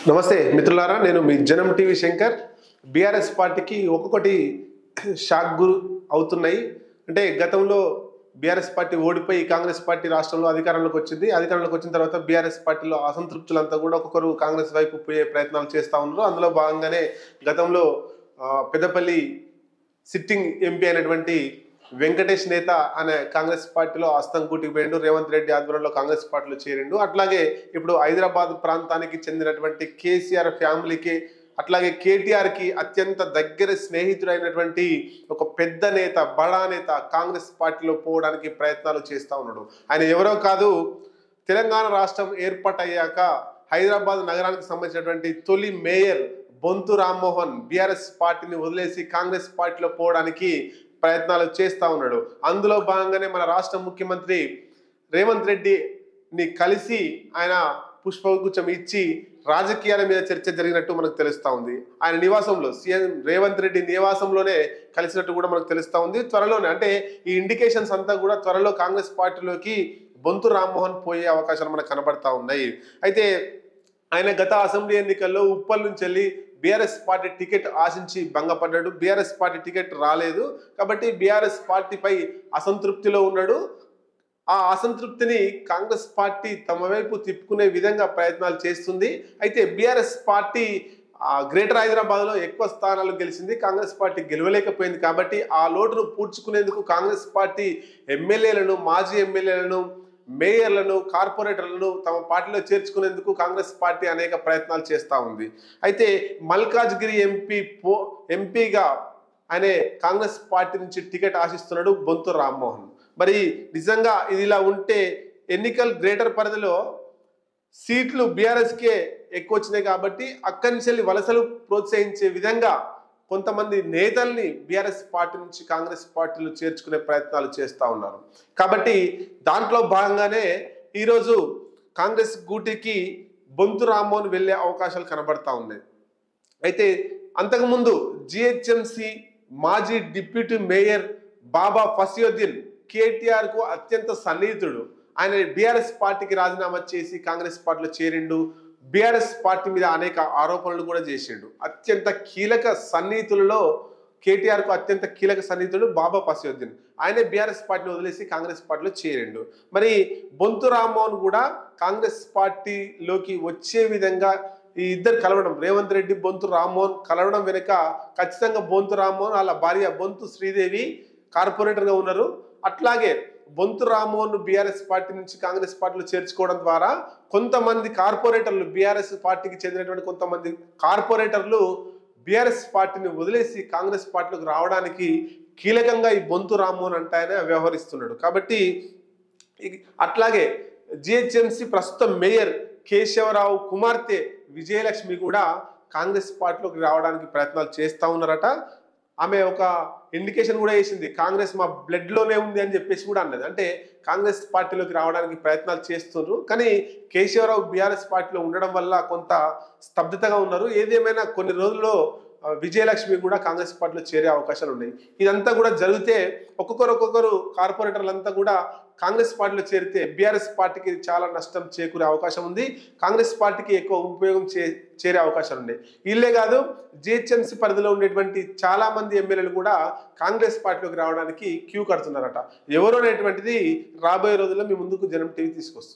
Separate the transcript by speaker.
Speaker 1: నమస్తే మిత్రులారా, నేను మీ జనం టీవీ శంకర్. బీఆర్ఎస్ పార్టీకి ఒక్కొక్కటి షాక్ గురు అవుతున్నాయి. అంటే గతంలో బీఆర్ఎస్ పార్టీ ఓడిపోయి కాంగ్రెస్ పార్టీ రాష్ట్రంలో అధికారంలోకి వచ్చింది. అధికారంలోకి వచ్చిన తర్వాత బీఆర్ఎస్ పార్టీలో అసంతృప్తులంతా కూడా ఒక్కొక్కరు కాంగ్రెస్ వైపు పోయే ప్రయత్నాలు చేస్తూ ఉన్నారు. అందులో భాగంగానే గతంలో పెద్దపల్లి సిట్టింగ్ ఎంపీ అయినటువంటి వెంకటేష్ నేత అనే కాంగ్రెస్ పార్టీలో అస్తంకూటికి పోయిండు. రేవంత్ రెడ్డి ఆధ్వర్యంలో కాంగ్రెస్ పార్టీలో చేరిండు. అట్లాగే ఇప్పుడు హైదరాబాద్ ప్రాంతానికి చెందినటువంటి కేసీఆర్ ఫ్యామిలీకి, అట్లాగే కేటీఆర్ కి అత్యంత దగ్గర స్నేహితుడైనటువంటి ఒక పెద్ద నేత, బడా నేత కాంగ్రెస్ పార్టీలో పోవడానికి ప్రయత్నాలు చేస్తూ ఉన్నాడు. ఆయన ఎవరో కాదు, తెలంగాణ రాష్ట్రం ఏర్పాటయ్యాక హైదరాబాద్ నగరానికి సంబంధించినటువంటి తొలి మేయర్ బొంతు రామ్మోహన్ బీఆర్ఎస్ పార్టీని వదిలేసి కాంగ్రెస్ పార్టీలో పోవడానికి ప్రయత్నాలు చేస్తూ ఉన్నాడు. అందులో భాగంగానే మన రాష్ట్ర ముఖ్యమంత్రి రేవంత్ రెడ్డిని కలిసి ఆయన పుష్పగుచ్చం ఇచ్చి రాజకీయాల మీద చర్చ జరిగినట్టు మనకు తెలుస్తూ ఉంది. ఆయన నివాసంలో, సీఎం రేవంత్ రెడ్డి నివాసంలోనే కలిసినట్టు కూడా మనకు తెలుస్తూ ఉంది. త్వరలోనే, అంటే ఈ ఇండికేషన్స్ అంతా కూడా త్వరలో కాంగ్రెస్ పార్టీలోకి బొంతు రామ్మోహన్ పోయే అవకాశాలు మనకు కనబడతా ఉన్నాయి. అయితే ఆయన గత అసెంబ్లీ ఎన్నికల్లో ఉప్పల్ నుంచి వెళ్ళి బీఆర్ఎస్ పార్టీ టికెట్ ఆశించి భంగపడ్డాడు. బీఆర్ఎస్ పార్టీ టికెట్ రాలేదు కాబట్టి బీఆర్ఎస్ పార్టీపై అసంతృప్తిలో ఉన్నాడు. ఆ అసంతృప్తిని కాంగ్రెస్ పార్టీ తమ వైపు తిప్పుకునే విధంగా ప్రయత్నాలు చేస్తుంది. అయితే బీఆర్ఎస్ పార్టీ గ్రేటర్ హైదరాబాద్లో ఎక్కువ స్థానాలు గెలిచింది, కాంగ్రెస్ పార్టీ గెలవలేకపోయింది. కాబట్టి ఆ లోటును పూడ్చుకునేందుకు కాంగ్రెస్ పార్టీ ఎమ్మెల్యేలను, మాజీ ఎమ్మెల్యేలను, మేయర్లను, కార్పొరేటర్లను తమ పార్టీలో చేర్చుకునేందుకు కాంగ్రెస్ పార్టీ అనేక ప్రయత్నాలు చేస్తూ ఉంది. అయితే మల్కాజ్గిరి ఎంపీగా ఆయన కాంగ్రెస్ పార్టీ నుంచి టికెట్ ఆశిస్తున్నాడు బొంతు రామ్మోహన్. మరి నిజంగా ఇది ఇలా ఉంటే ఎన్నికల గ్రేటర్ పరిధిలో సీట్లు బీఆర్ఎస్కే ఎక్కువ వచ్చినాయి కాబట్టి అక్కడి నుంచి వలసలు ప్రోత్సహించే విధంగా కొంతమంది నేతల్ని బీఆర్ఎస్ పార్టీ నుంచి కాంగ్రెస్ పార్టీలో చేర్చుకునే ప్రయత్నాలు చేస్తూ ఉన్నారు. కాబట్టి దాంట్లో భాగంగానే ఈరోజు కాంగ్రెస్ గూటికి బొంతు రామ్మోహన్ వెళ్ళే అవకాశాలు కనబడతా ఉన్నాయి. అయితే అంతకుముందు జిహెచ్ఎంసి మాజీ డిప్యూటీ మేయర్ బాబా ఫసియుద్దీన్ కేటీఆర్ కు అత్యంత సన్నిహితుడు. ఆయన బీఆర్ఎస్ పార్టీకి రాజీనామా చేసి కాంగ్రెస్ పార్టీలో చేరిండు. బీఆర్ఎస్ పార్టీ మీద అనేక ఆరోపణలు కూడా చేసిండు. అత్యంత కీలక సన్నిహితులలో కేటీఆర్ కు అత్యంత కీలక సన్నిహితుడు బాబా ఫసియుద్దీన్. ఆయనే బీఆర్ఎస్ పార్టీని వదిలేసి కాంగ్రెస్ పార్టీలో చేరిండు. మరి బొంతు రామ్మోహన్ కూడా కాంగ్రెస్ పార్టీలోకి వచ్చే విధంగా ఈ ఇద్దరు కలవడం, రేవంత్ రెడ్డి బొంతు రామ్మోహన్ కలవడం వెనుక ఖచ్చితంగా బొంతు రామ్మోహన్ వాళ్ళ భార్య బొంతు శ్రీదేవి కార్పొరేటర్గా ఉన్నారు. అట్లాగే బొంతు రామ్మోహన్ బీఆర్ఎస్ పార్టీ నుంచి కాంగ్రెస్ పార్టీలో చేర్చుకోవడం ద్వారా కొంతమంది కార్పొరేటర్లు, బీఆర్ఎస్ పార్టీకి చెందినటువంటి కొంతమంది కార్పొరేటర్లు బీఆర్ఎస్ పార్టీని వదిలేసి కాంగ్రెస్ పార్టీలోకి రావడానికి కీలకంగా ఈ బొంతు రామ్మోహన్ అంటే ఆయన వ్యవహరిస్తున్నాడు. కాబట్టి అట్లాగే జిహెచ్ఎంసి ప్రస్తుతం మేయర్ కేశవరావు కుమార్తె విజయలక్ష్మి కూడా కాంగ్రెస్ పార్టీలోకి రావడానికి ప్రయత్నాలు చేస్తూ ఉన్నారట. ఆమె ఒక ఇండికేషన్ కూడా వేసింది, కాంగ్రెస్ మా బ్లడ్ లోనే ఉంది అని చెప్పేసి కూడా అన్నది. అంటే కాంగ్రెస్ పార్టీలోకి రావడానికి ప్రయత్నాలు చేస్తున్నారు. కానీ కేశవరావు బీఆర్ఎస్ పార్టీలో ఉండడం వల్ల కొంత స్తబ్దతగా ఉన్నారు. ఏదేమైనా కొన్ని రోజుల్లో విజయలక్ష్మి కూడా కాంగ్రెస్ పార్టీలో చేరే అవకాశాలు ఉన్నాయి. ఇదంతా కూడా జరిగితే ఒక్కొక్కరు కార్పొరేటర్లంతా కూడా కాంగ్రెస్ పార్టీలో చేరితే బీఆర్ఎస్ పార్టీకి చాలా నష్టం చేకూరే అవకాశం ఉంది. కాంగ్రెస్ పార్టీకి ఎక్కువ ఉపయోగం చేరే అవకాశాలు ఉన్నాయి. ఇల్లే కాదు, జిహెచ్ఎంసీ పరిధిలో ఉండేటువంటి చాలా మంది ఎమ్మెల్యేలు కూడా కాంగ్రెస్ పార్టీలోకి రావడానికి క్యూ కడుతున్నారట. ఎవరు అనేటువంటిది రాబోయే రోజుల్లో మీ ముందుకు జనం టీవీ తీసుకొస్తుంది.